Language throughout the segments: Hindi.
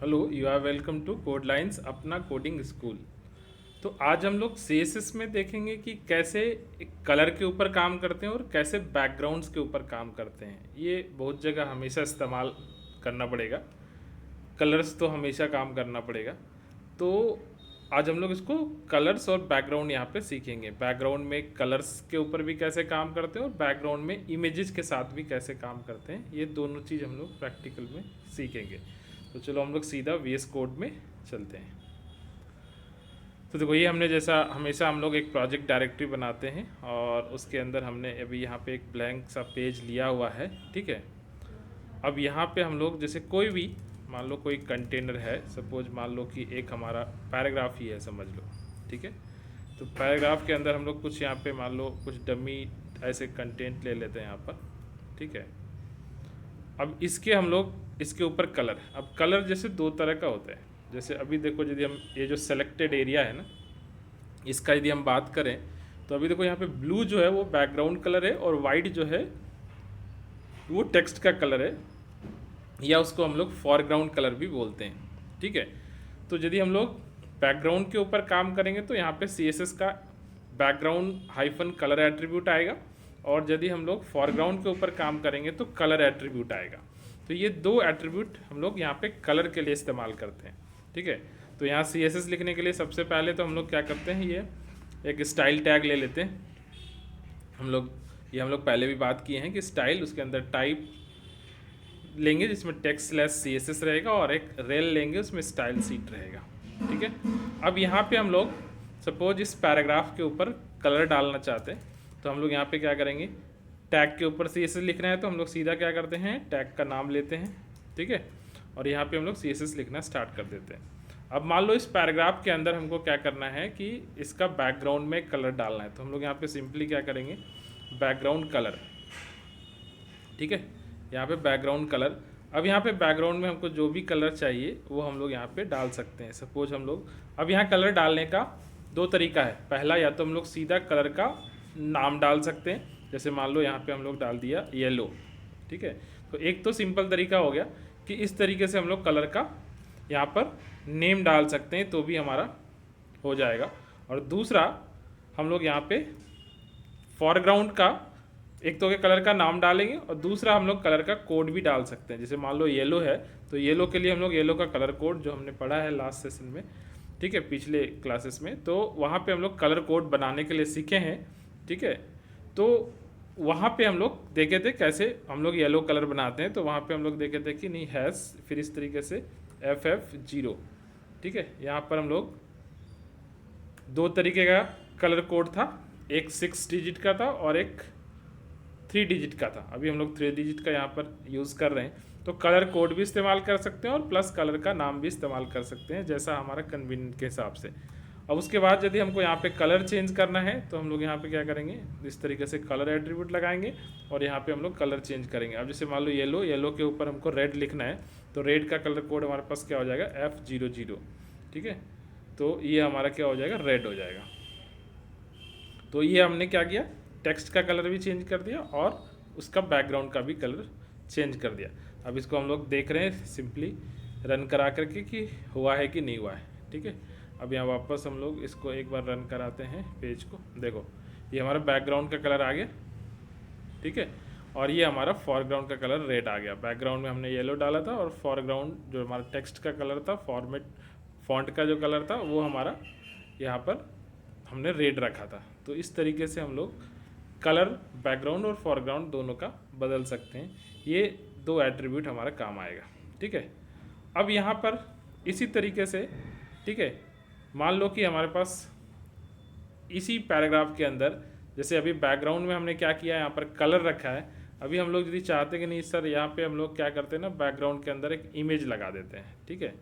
Hello, you are welcome to Code Lines अपना कोडिंग स्कूल। तो आज हम लोग सीएसएस में देखेंगे कि कैसे कलर के ऊपर काम करते हैं और कैसे बैकग्राउंड्स के ऊपर काम करते हैं। ये बहुत जगह हमेशा इस्तेमाल करना पड़ेगा। कलर्स तो हमेशा काम करना पड़ेगा। तो आज हम लोग इसको कलर्स और बैकग्राउंड यहाँ पे सीखेंगे। बैकग्राउंड में कलर्स के ऊपर भी कैसे काम करते हैं और बैकग्राउंड में इमेजेस के साथ भी कैसे काम करते हैं। ये दोनों चीज़ हम लोग प्रैक्टिकल में सीखेंगे। तो चलो हम लोग सीधा वीएस कोड में चलते हैं। तो देखो, ये हमने जैसा हमेशा हम लोग एक प्रोजेक्ट डायरेक्टरी बनाते हैं और उसके अंदर हमने अभी यहाँ पे एक ब्लैंक सा पेज लिया हुआ है। ठीक है, अब यहाँ पे हम लोग जैसे कोई भी मान लो कोई कंटेनर है, सपोज मान लो कि एक हमारा पैराग्राफ ही है, समझ लो। ठीक है, तो पैराग्राफ के अंदर हम लोग कुछ यहाँ पे मान लो कुछ डमी ऐसे कंटेंट ले लेते हैं यहाँ पर। ठीक है, अब इसके हम लोग इसके ऊपर कलर, अब कलर जैसे दो तरह का होता है। जैसे अभी देखो, यदि हम ये जो सेलेक्टेड एरिया है ना, इसका यदि हम बात करें तो अभी देखो यहाँ पे ब्लू जो है वो बैकग्राउंड कलर है और वाइट जो है वो टेक्स्ट का कलर है, या उसको हम लोग फॉरग्राउंड कलर भी बोलते हैं। ठीक है, तो यदि हम लोग बैकग्राउंड के ऊपर काम करेंगे तो यहाँ पे CSS का बैकग्राउंड हाइफन कलर एट्रीब्यूट आएगा, और यदि हम लोग फॉरग्राउंड के ऊपर काम करेंगे तो कलर एट्रीब्यूट आएगा। तो ये दो एट्रीब्यूट हम लोग यहाँ पे कलर के लिए इस्तेमाल करते हैं। ठीक है, तो यहाँ CSS लिखने के लिए सबसे पहले तो हम लोग क्या करते हैं, ये एक स्टाइल टैग ले लेते हैं हम लोग। ये हम लोग पहले भी बात किए हैं कि स्टाइल, उसके अंदर टाइप लेंगे जिसमें टेक्स्ट स्लैश CSS रहेगा, और एक रेल लेंगे उसमें स्टाइल सीट रहेगा। ठीक है, अब यहाँ पे हम लोग सपोज इस पैराग्राफ के ऊपर कलर डालना चाहते हैं, तो हम लोग यहाँ पे क्या करेंगे, टैग के ऊपर CSS लिखना है तो हम लोग सीधा क्या करते हैं, टैग का नाम लेते हैं। ठीक है, और यहाँ पे हम लोग CSS लिखना स्टार्ट कर देते हैं। अब मान लो इस पैराग्राफ के अंदर हमको क्या करना है कि इसका बैकग्राउंड में कलर डालना है, तो हम लोग यहाँ पे सिंपली क्या करेंगे, बैकग्राउंड कलर। ठीक है, यहाँ पे बैकग्राउंड कलर। अब यहाँ पे बैकग्राउंड में हमको जो भी कलर चाहिए वो हम लोग यहाँ पे डाल सकते हैं। सपोज हम लोग अब यहाँ कलर डालने का दो तरीका है। पहला, या तो हम लोग सीधा कलर का नाम डाल सकते हैं, जैसे मान लो यहाँ पे हम लोग डाल दिया येलो। ठीक है, तो एक तो सिंपल तरीका हो गया कि इस तरीके से हम लोग कलर का यहाँ पर नेम डाल सकते हैं, तो भी हमारा हो जाएगा। और दूसरा, हम लोग यहाँ पे फॉरग्राउंड का एक तो के कलर का नाम डालेंगे, और दूसरा हम लोग कलर का कोड भी डाल सकते हैं। जैसे मान लो येलो है तो येलो के लिए हम लोग येलो का कलर कोड जो हमने पढ़ा है लास्ट सेशन में, ठीक है, पिछले क्लासेस में, तो वहाँ पे हम लोग कलर कोड बनाने के लिए सीखे हैं। ठीक है, तो वहाँ पे हम लोग देखे थे कैसे हम लोग येलो कलर बनाते हैं, तो वहाँ पे हम लोग देखे थे कि नहीं हैज़, फिर इस तरीके से FF0। ठीक है, यहाँ पर हम लोग दो तरीके का कलर कोड था, एक 6 डिजिट का था और एक 3 डिजिट का था। अभी हम लोग 3 डिजिट का यहाँ पर यूज़ कर रहे हैं, तो कलर कोड भी इस्तेमाल कर सकते हैं और प्लस कलर का नाम भी इस्तेमाल कर सकते हैं, जैसा हमारा कन्वीनियंट के हिसाब से। अब उसके बाद यदि हमको यहाँ पे कलर चेंज करना है तो हम लोग यहाँ पे क्या करेंगे, इस तरीके से कलर एट्रीब्यूट लगाएंगे और यहाँ पे हम लोग कलर चेंज करेंगे। अब जैसे मान लो येलो, येलो के ऊपर हमको रेड लिखना है, तो रेड का कलर कोड हमारे पास क्या हो जाएगा, F00। ठीक है, तो ये हमारा क्या हो जाएगा, रेड हो जाएगा। तो ये हमने क्या किया, टेक्स्ट का कलर भी चेंज कर दिया और उसका बैकग्राउंड का भी कलर चेंज कर दिया। अब इसको हम लोग देख रहे हैं सिंपली रन करा करके कि हुआ है कि नहीं हुआ है। ठीक है, अब यहाँ वापस हम लोग इसको एक बार रन कराते हैं पेज को। देखो, ये हमारा बैकग्राउंड का कलर आ गया। ठीक है, और ये हमारा फॉरग्राउंड का कलर रेड आ गया। बैकग्राउंड में हमने येलो डाला था और फॉरग्राउंड जो हमारा टेक्स्ट का कलर था, फॉर्मेट फॉन्ट का जो कलर था, वो हमारा यहाँ पर हमने रेड रखा था। तो इस तरीके से हम लोग कलर बैकग्राउंड और फॉरग्राउंड दोनों का बदल सकते हैं। ये दो एट्रीब्यूट हमारा काम आएगा। ठीक है, अब यहाँ पर इसी तरीके से, ठीक है, मान लो कि हमारे पास इसी पैराग्राफ के अंदर, जैसे अभी बैकग्राउंड में हमने क्या किया है, यहाँ पर कलर रखा है। अभी हम लोग यदि चाहते हैं कि नहीं सर, यहाँ पे हम लोग क्या करते हैं ना, बैकग्राउंड के अंदर एक इमेज लगा देते हैं। ठीक है,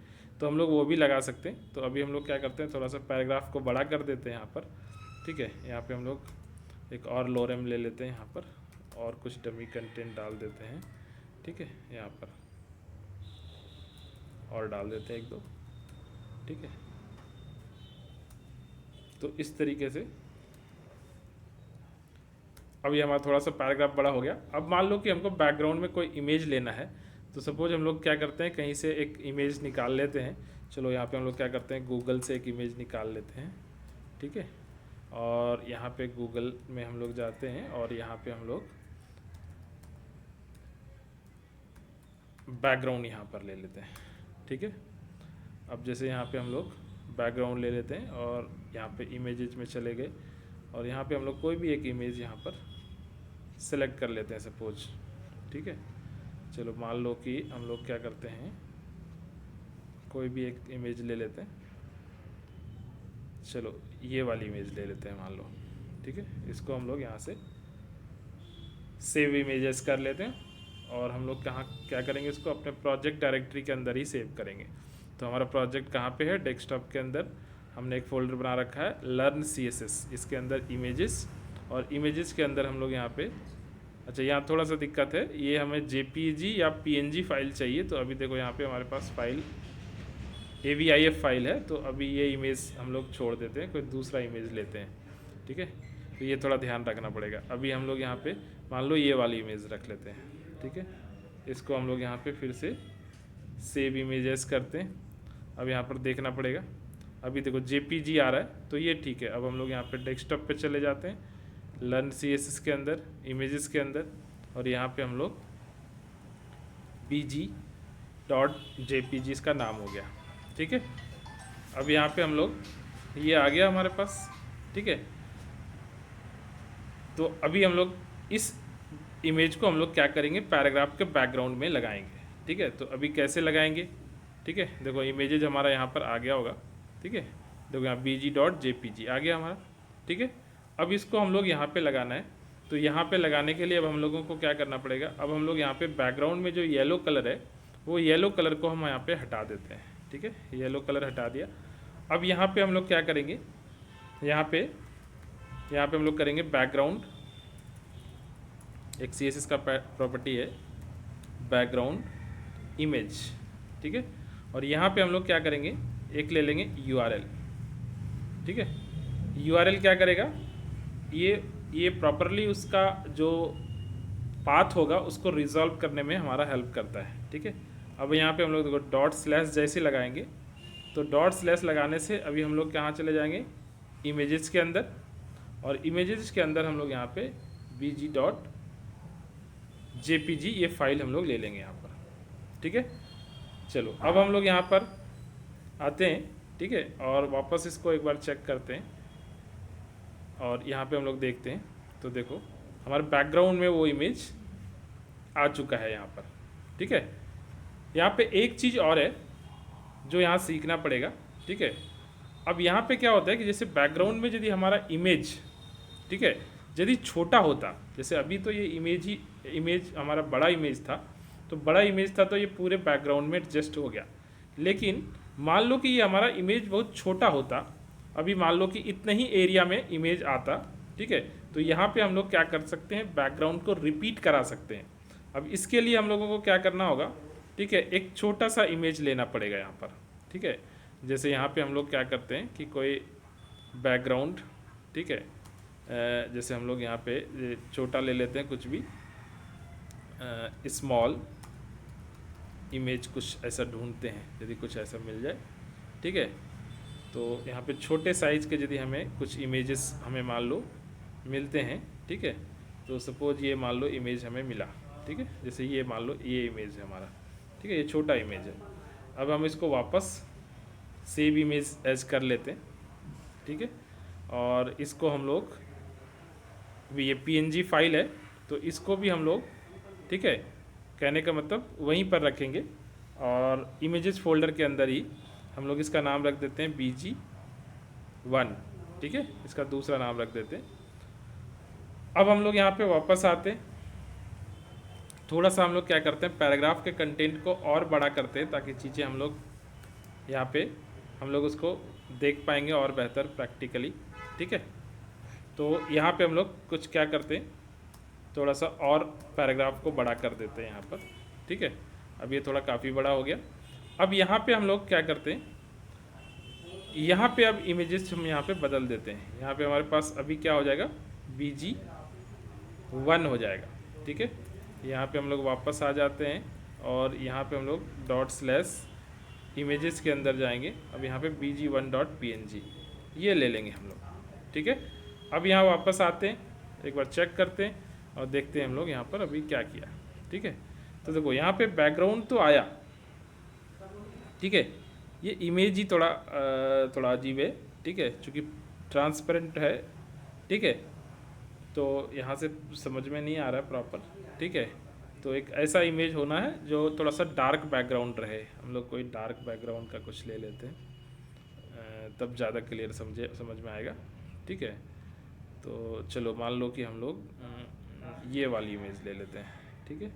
तो हम लोग वो भी लगा सकते हैं। तो अभी हम लोग क्या करते हैं, थोड़ा सा पैराग्राफ को बड़ा कर देते हैं यहाँ पर। ठीक है, यहाँ पे हम लोग एक और लोरेम ले लेते हैं यहाँ पर, और कुछ डमी कंटेंट डाल देते हैं। ठीक है, यहाँ पर और डाल देते हैं एक दो। ठीक है, तो इस तरीके से अब ये हमारा थोड़ा सा पैराग्राफ बड़ा हो गया। अब मान लो कि हमको बैकग्राउंड में कोई इमेज लेना है, तो सपोज हम लोग क्या करते हैं, कहीं से एक इमेज निकाल लेते हैं। चलो यहाँ पे हम लोग क्या करते हैं, गूगल से एक इमेज निकाल लेते हैं, ठीक है। और यहाँ पे गूगल में हम लोग जाते हैं और यहाँ पे हम लोग बैकग्राउंड यहाँ पर ले लेते हैं, ठीक है। अब जैसे यहाँ पे हम लोग बैकग्राउंड ले लेते हैं और यहाँ पे इमेजेस में चले गए और यहाँ पे हम लोग कोई भी एक इमेज यहाँ पर सेलेक्ट कर लेते हैं सपोज, ठीक है। चलो मान लो कि हम लोग क्या करते हैं, कोई भी एक इमेज ले लेते हैं। चलो ये वाली इमेज ले लेते हैं मान लो, ठीक है। इसको हम लोग यहाँ से सेव इमेजेस कर लेते हैं और हम लोग कहाँ क्या करेंगे, इसको अपने प्रोजेक्ट डायरेक्टरी के अंदर ही सेव करेंगे। तो हमारा प्रोजेक्ट कहाँ पे है, डेस्कटॉप के अंदर हमने एक फ़ोल्डर बना रखा है लर्न CSS, इसके अंदर इमेजेस, और इमेजेस के अंदर हम लोग यहाँ पे, अच्छा यहाँ थोड़ा सा दिक्कत है, ये हमें JPG या PNG फाइल चाहिए। तो अभी देखो यहाँ पे हमारे पास फाइल AVIF फाइल है, तो अभी ये इमेज हम लोग छोड़ देते हैं, कोई दूसरा इमेज लेते हैं, ठीक है। तो ये थोड़ा ध्यान रखना पड़ेगा। अभी हम लोग यहाँ पे मान लो ये वाली इमेज रख लेते हैं, ठीक है। इसको हम लोग यहाँ पे फिर से सेव इमेजेस करते हैं। अब यहाँ पर देखना पड़ेगा, अभी देखो JPG आ रहा है, तो ये ठीक है। अब हम लोग यहाँ पे डेस्कटॉप पे चले जाते हैं, लर्न CSS के अंदर, इमेजेस के अंदर, और यहाँ पे हम लोग bg.jpg इसका नाम हो गया, ठीक है। अब यहाँ पे हम लोग, ये आ गया हमारे पास, ठीक है। तो अभी हम लोग इस इमेज को हम लोग क्या करेंगे, पैराग्राफ के बैकग्राउंड में लगाएंगे, ठीक है। तो अभी कैसे लगाएंगे, ठीक है। देखो इमेजेज हमारा यहाँ पर आ गया होगा, ठीक है। देखो यहाँ bg.jpg आ गया हमारा, ठीक है। अब इसको हम लोग यहाँ पे लगाना है। तो यहाँ पे लगाने के लिए अब हम लोगों को क्या करना पड़ेगा, अब हम लोग यहाँ पे बैकग्राउंड में जो येलो कलर है, वो येलो कलर को हम यहाँ पे हटा देते हैं, ठीक है। येलो कलर हटा दिया। अब यहाँ पे हम लोग क्या करेंगे, यहाँ पे हम लोग करेंगे बैकग्राउंड, एक CSS का प्रॉपर्टी है बैकग्राउंड इमेज, ठीक है। और यहाँ पे हम लोग क्या करेंगे, एक ले लेंगे URL, ठीक है। URL क्या करेगा, ये प्रॉपरली उसका जो पाथ होगा उसको रिजॉल्व करने में हमारा हेल्प करता है, ठीक है। अब यहाँ पे हम लोग देखो डॉट स्लैश जैसे लगाएंगे, तो डॉट स्लैश लगाने से अभी हम लोग कहाँ चले जाएंगे, इमेजेस के अंदर, और इमेजेस के अंदर हम लोग यहाँ पे bg.jpg ये फाइल हम लोग ले लेंगे यहाँ पर, ठीक है। चलो अब हम लोग यहाँ पर आते हैं, ठीक है, और वापस इसको एक बार चेक करते हैं और यहाँ पे हम लोग देखते हैं। तो देखो हमारे बैकग्राउंड में वो इमेज आ चुका है यहाँ पर, ठीक है। यहाँ पे एक चीज़ और है जो यहाँ सीखना पड़ेगा, ठीक है। अब यहाँ पे क्या होता है कि जैसे बैकग्राउंड में यदि हमारा इमेज, ठीक है, यदि छोटा होता, जैसे अभी तो ये इमेज हमारा बड़ा इमेज था, तो बड़ा इमेज था तो ये पूरे बैकग्राउंड में एडजस्ट हो गया। लेकिन मान लो कि ये हमारा इमेज बहुत छोटा होता, अभी मान लो कि इतने ही एरिया में इमेज आता, ठीक है। तो यहाँ पे हम लोग क्या कर सकते हैं, बैकग्राउंड को रिपीट करा सकते हैं। अब इसके लिए हम लोगों को क्या करना होगा, ठीक है, एक छोटा सा इमेज लेना पड़ेगा यहाँ पर, ठीक है। जैसे यहाँ पे हम लोग क्या करते हैं कि कोई बैकग्राउंड, ठीक है, जैसे हम लोग यहाँ पे छोटा ले लेते हैं, कुछ भी स्मॉल इमेज कुछ ऐसा ढूंढते हैं, यदि कुछ ऐसा मिल जाए, ठीक है। तो यहाँ पे छोटे साइज़ के यदि हमें कुछ इमेजेस हमें मान लो मिलते हैं, ठीक है। तो सपोज ये मान लो इमेज हमें मिला, ठीक है। जैसे ये मान लो ये इमेज है हमारा, ठीक है, ये छोटा इमेज है। अब हम इसको वापस सेव इमेज एज कर लेते हैं, ठीक है। और इसको हम लोग, ये PNG फाइल है तो इसको भी हम लोग, ठीक है, कहने का मतलब वहीं पर रखेंगे और इमेजेस फोल्डर के अंदर ही हम लोग इसका नाम रख देते हैं bg1, ठीक है, इसका दूसरा नाम रख देते हैं। अब हम लोग यहाँ पे वापस आते हैं, थोड़ा सा हम लोग क्या करते हैं, पैराग्राफ के कंटेंट को और बड़ा करते हैं ताकि चीज़ें हम लोग यहाँ पे हम लोग उसको देख पाएंगे और बेहतर प्रैक्टिकली, ठीक है। तो यहाँ पे हम लोग कुछ क्या करते हैं, थोड़ा सा और पैराग्राफ को बड़ा कर देते हैं यहाँ पर, ठीक है। अब ये थोड़ा काफ़ी बड़ा हो गया। अब यहाँ पे हम लोग क्या करते हैं, यहाँ पे अब इमेजेस हम यहाँ पे बदल देते हैं। यहाँ पे हमारे पास अभी क्या हो जाएगा, bg1 हो जाएगा, ठीक है। यहाँ पे हम लोग वापस आ जाते हैं और यहाँ पे हम लोग डॉट स्लैश इमेजेस के अंदर जाएंगे। अब यहाँ पे bg1.png ये ले लेंगे हम लोग, ठीक है। अब यहाँ वापस आते हैं, एक बार चेक करते हैं और देखते हैं हम लोग यहाँ पर अभी क्या किया, ठीक है। तो देखो यहाँ पे बैकग्राउंड तो आया, ठीक है। ये इमेज ही थोड़ा अजीब है, ठीक है, चूँकि ट्रांसपेरेंट है, ठीक है। तो यहाँ से समझ में नहीं आ रहा है प्रॉपर, ठीक है। तो एक ऐसा इमेज होना है जो थोड़ा सा डार्क बैकग्राउंड रहे। हम लोग कोई डार्क बैकग्राउंड का कुछ ले लेते हैं, तब ज़्यादा क्लियर समझ में आएगा, ठीक है। तो चलो मान लो कि हम लोग ये वाली इमेज ले लेते हैं, ठीक है।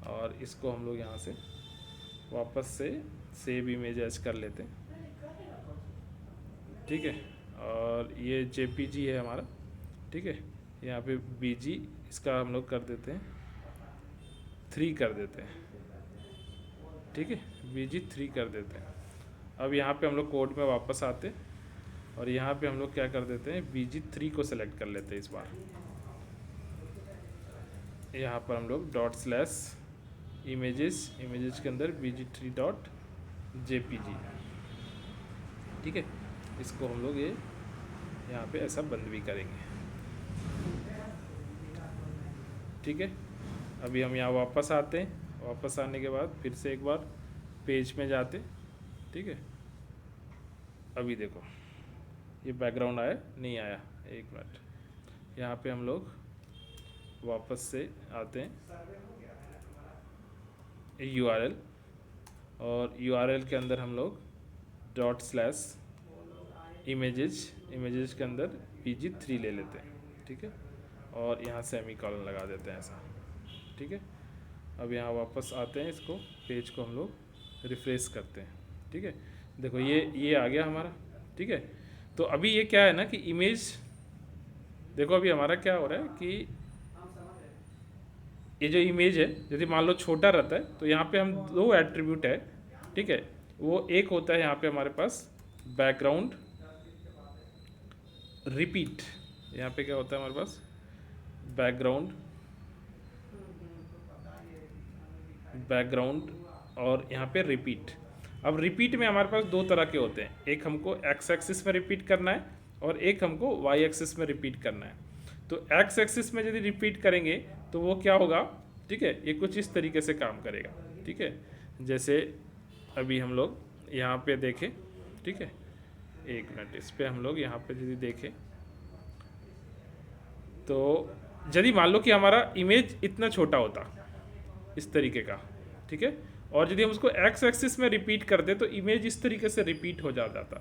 और इसको हम लोग यहाँ से वापस से सेव इमेज एज कर लेते हैं, ठीक है। और ये JPG है हमारा, ठीक है। यहाँ पे BG इसका हम लोग कर देते हैं 3 कर देते हैं, ठीक है। BG 3 कर देते हैं। अब यहाँ पे हम लोग कोड में वापस आते हैं और यहाँ पे हम लोग क्या कर देते हैं, BG 3 को सेलेक्ट कर लेते हैं इस बार। यहाँ पर हम लोग डॉट स्लैश इमेजेस के अंदर bg3.jpg, ठीक है। इसको हम लोग ये यहाँ पे ऐसा बंद भी करेंगे, ठीक है। अभी हम यहाँ वापस आते हैं, वापस आने के बाद फिर से एक बार पेज में जाते, ठीक है। अभी देखो ये बैकग्राउंड आया नहीं आया, एक मिनट। यहाँ पे हम लोग वापस से आते हैं URL, और URL के अंदर हम लोग डॉट स्लैश इमेजेस के अंदर bg3 ले लेते हैं, ठीक है। और यहाँ सेमीकोलन लगा देते हैं ऐसा, ठीक है। अब यहाँ वापस आते हैं, इसको पेज को हम लोग रिफ्रेश करते हैं, ठीक है। देखो ये आ गया हमारा, ठीक है। तो अभी ये क्या है ना कि इमेज, देखो अभी हमारा क्या हो रहा है कि ये जो इमेज है यदि मान लो छोटा रहता है तो यहाँ पे हम 2 एट्रीब्यूट है, ठीक है। वो एक होता है यहाँ पे हमारे पास बैकग्राउंड रिपीट, यहाँ पे क्या होता है हमारे पास बैकग्राउंड और यहाँ पे रिपीट। अब रिपीट में हमारे पास 2 तरह के होते हैं, एक हमको x एक्सिस में रिपीट करना है और एक हमको y एक्सिस में रिपीट करना है। तो x एक्सिस में यदि रिपीट करेंगे तो वो क्या होगा, ठीक है, ये कुछ इस तरीके से काम करेगा, ठीक है। जैसे अभी हम लोग यहाँ पे देखें, ठीक है, एक मिनट, इस पे हम लोग यहाँ पे यदि देखें तो यदि मान लो कि हमारा इमेज इतना छोटा होता इस तरीके का, ठीक है, और यदि हम उसको x एक्सिस में रिपीट करते तो इमेज इस तरीके से रिपीट हो जाता था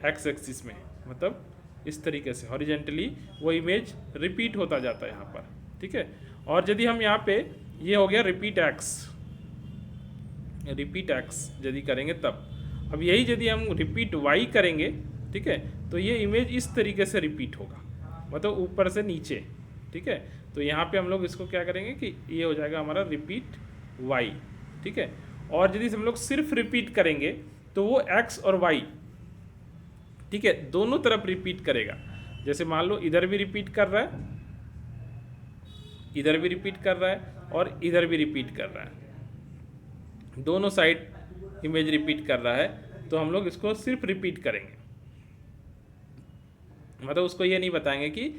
x एक्सिस में, मतलब इस तरीके से हॉरिजेंटली वो इमेज रिपीट होता जाता है यहाँ पर, ठीक है। और यदि हम यहाँ पे ये हो गया रिपीट x यदि करेंगे तब, अब यही यदि हम रिपीट y करेंगे, ठीक है, तो ये इमेज इस तरीके से रिपीट होगा, मतलब ऊपर से नीचे, ठीक है। तो यहाँ पे हम लोग इसको क्या करेंगे कि ये हो जाएगा हमारा रिपीट y, ठीक है। और यदि हम लोग सिर्फ रिपीट करेंगे तो वो x और y, ठीक है, दोनों तरफ रिपीट करेगा। जैसे मान लो इधर भी रिपीट कर रहा है, इधर भी रिपीट कर रहा है और इधर भी रिपीट कर रहा है, दोनों साइड इमेज रिपीट कर रहा है, तो हम लोग इसको सिर्फ रिपीट करेंगे, मतलब उसको ये नहीं बताएंगे कि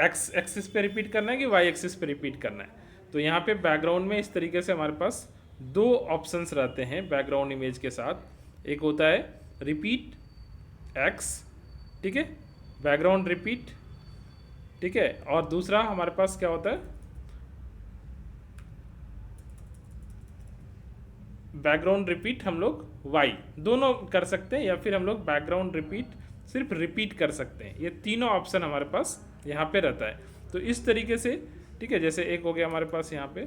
x एक्सिस पे रिपीट करना है कि y एक्सिस पे रिपीट करना है। तो यहाँ पे बैकग्राउंड में इस तरीके से हमारे पास 2 ऑप्शंस रहते हैं बैकग्राउंड इमेज के साथ, एक होता है रिपीट x, ठीक है, बैकग्राउंड रिपीट, ठीक है, और दूसरा हमारे पास क्या होता है बैकग्राउंड रिपीट, हम लोग y दोनों कर सकते हैं, या फिर हम लोग बैकग्राउंड रिपीट सिर्फ रिपीट कर सकते हैं। ये तीनों ऑप्शन हमारे पास यहाँ पे रहता है। तो इस तरीके से, ठीक है, जैसे एक हो गया हमारे पास यहाँ पे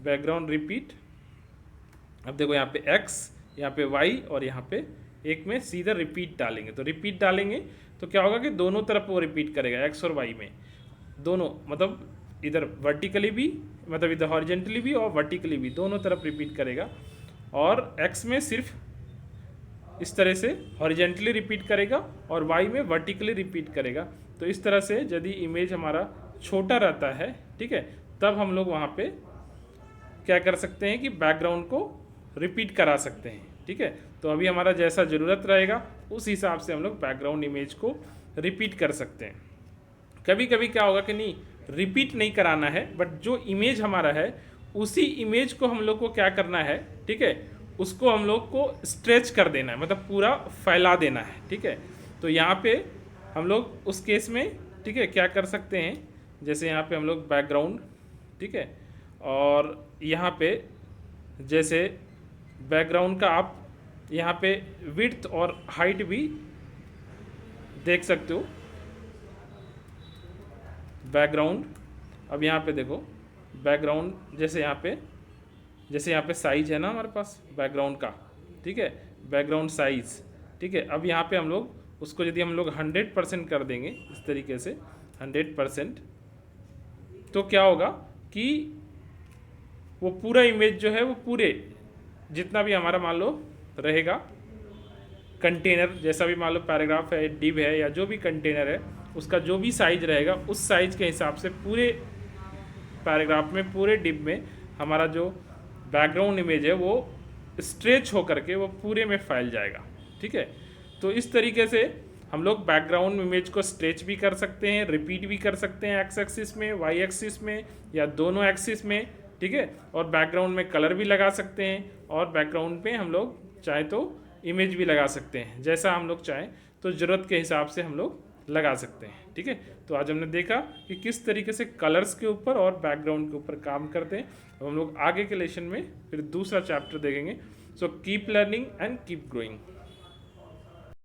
बैकग्राउंड रिपीट, अब देखो यहाँ पे x, यहाँ पे y, और यहाँ पे एक में सीधा रिपीट डालेंगे। तो रिपीट डालेंगे तो क्या होगा कि दोनों तरफ वो रिपीट करेगा, x और y में दोनों, मतलब इधर वर्टिकली भी, मतलब इधर हॉरिजेंटली भी और वर्टिकली भी, दोनों तरफ रिपीट करेगा। और x में सिर्फ इस तरह से हॉरिजेंटली रिपीट करेगा और y में वर्टिकली रिपीट करेगा। तो इस तरह से यदि इमेज हमारा छोटा रहता है, ठीक है, तब हम लोग वहाँ पे क्या कर सकते हैं कि बैकग्राउंड को रिपीट करा सकते हैं। ठीक है, तो अभी हमारा जैसा ज़रूरत रहेगा उस हिसाब से हम लोग बैकग्राउंड इमेज को रिपीट कर सकते हैं। कभी कभी क्या होगा कि नहीं रिपीट नहीं कराना है, बट जो इमेज हमारा है उसी इमेज को हम लोग को क्या करना है, ठीक है, उसको हम लोग को स्ट्रेच कर देना है, मतलब पूरा फैला देना है। ठीक है, तो यहाँ पे हम लोग उस केस में, ठीक है, क्या कर सकते हैं, जैसे यहाँ पे हम लोग बैकग्राउंड, ठीक है, और यहाँ पे जैसे बैकग्राउंड का आप यहाँ पे विड्थ और हाइट भी देख सकते हो। बैकग्राउंड, अब यहाँ पे देखो बैकग्राउंड, जैसे यहाँ पे साइज है ना हमारे पास बैकग्राउंड का, ठीक है, बैकग्राउंड साइज, ठीक है। अब यहाँ पे हम लोग उसको यदि हम लोग 100% कर देंगे इस तरीके से 100%, तो क्या होगा कि वो पूरा इमेज जो है वो पूरे जितना भी हमारा मान लो रहेगा कंटेनर, जैसा भी मान लो पैराग्राफ है, डिव है, या जो भी कंटेनर है, उसका जो भी साइज रहेगा उस साइज के हिसाब से पूरे पैराग्राफ में, पूरे डिव में हमारा जो बैकग्राउंड इमेज है वो स्ट्रेच होकर के वो पूरे में फैल जाएगा। ठीक है, तो इस तरीके से हम लोग बैकग्राउंड इमेज को स्ट्रेच भी कर सकते हैं, रिपीट भी कर सकते हैं एक्स एक्सिस में, वाई एक्सिस में, या दोनों एक्सिस में। ठीक है, और बैकग्राउंड में कलर भी लगा सकते हैं, और बैकग्राउंड पे हम लोग चाहे तो इमेज भी लगा सकते हैं, जैसा हम लोग चाहें तो ज़रूरत के हिसाब से हम लोग लगा सकते हैं। ठीक है, तो आज हमने देखा कि किस तरीके से कलर्स के ऊपर और बैकग्राउंड के ऊपर काम करते हैं। अब हम लोग आगे के लेसन में फिर दूसरा चैप्टर देखेंगे। So keep learning and keep growing.